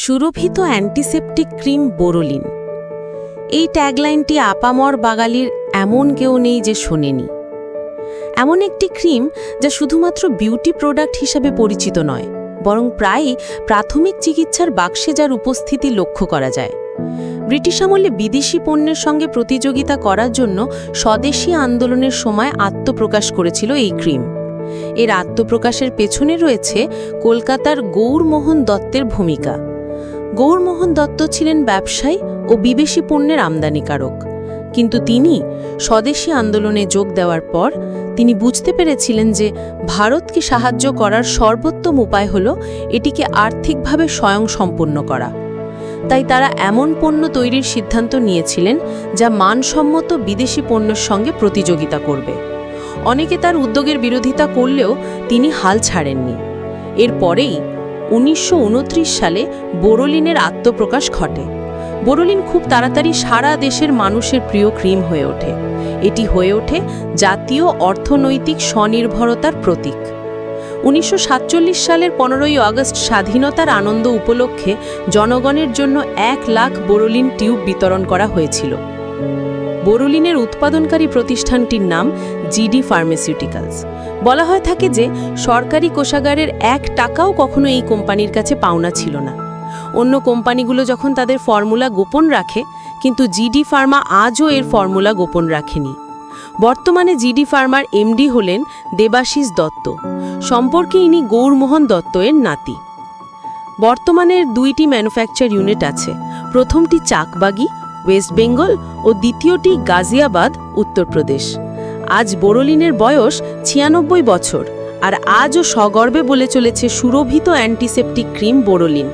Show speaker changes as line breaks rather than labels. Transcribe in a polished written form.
সুরভিত antiseptic cream Boroline. এই ট্যাগলাইনটি আপামর বাঙালির এমন কেউ নেই যে শোনেনি। এমন একটি ক্রিম যা শুধুমাত্র বিউটি প্রোডাক্ট হিসাবে পরিচিত নয়, বরং প্রায়ই প্রাথমিক চিকিৎসার বাক্সে যার উপস্থিতি লক্ষ্য করা যায়। ব্রিটিশ আমলে বিদেশি পণ্যের সঙ্গে প্রতিযোগিতা করার জন্য স্বদেশী আন্দোলনের সময় আত্মপ্রকাশ করেছিল এই ক্রিম। এর আত্মপ্রকাশের পেছনে রয়েছে কলকাতার গৌরমোহন দত্তের ভূমিকা। গৌরমোহন দত্ত ছিলেন ব্যবসায়ী ও বিদেশি পণ্যের আমদানিকারক, কিন্তু তিনি স্বদেশী আন্দোলনে যোগ দেওয়ার পর তিনি বুঝতে পেরেছিলেন যে ভারতকে সাহায্য করার সর্বোত্তম উপায় হল এটিকে আর্থিকভাবে স্বয়ংসম্পূর্ণ করা। তাই তারা এমন পণ্য তৈরির সিদ্ধান্ত নিয়েছিলেন যা মানসম্মত বিদেশি পণ্যের সঙ্গে প্রতিযোগিতা করবে। অনেকে তার উদ্যোগের বিরোধিতা করলেও তিনি হাল ছাড়েননি। এরপরেই 1929 সালে বোরোলিনের আত্মপ্রকাশ ঘটে। বোরোলিন খুব তাড়াতাড়ি সারা দেশের মানুষের প্রিয় ক্রিম হয়ে ওঠে। এটি হয়ে ওঠে জাতীয় অর্থনৈতিক স্বনির্ভরতার প্রতীক। 1947 সালের 15ই আগস্ট স্বাধীনতার আনন্দ উপলক্ষে জনগণের জন্য 1 লাখ বোরোলিন টিউব বিতরণ করা হয়েছিল। বোরোলিনের উৎপাদনকারী প্রতিষ্ঠানটির নাম জিডি ফার্মাসিউটিক্যালস। বলা হয়ে থাকে যে সরকারি কোষাগারের 1 টাকাও কখনো এই কোম্পানির কাছে পাওনা ছিল না। অন্য কোম্পানিগুলো যখন তাদের ফর্মুলা গোপন রাখে, কিন্তু জিডি ফার্মা আজও এর ফর্মুলা গোপন রাখেনি। বর্তমানে জিডি ফার্মার এমডি হলেন দেবাশিস দত্ত। সম্পর্কে ইনি গৌরমোহন দত্ত এর নাতি। বর্তমানে 2টি ম্যানুফ্যাকচার ইউনিট আছে। প্রথমটি চাকবাগি, ওয়েস্ট বেঙ্গল ও দ্বিতীয়টি গাজিয়াবাদ, উত্তরপ্রদেশ। আজ বোরোলিনের বয়স 96 বছর, আর আজও সগর্বে বলে চলেছে সুরভিত অ্যান্টিসেপটিক ক্রিম বোরোলিন।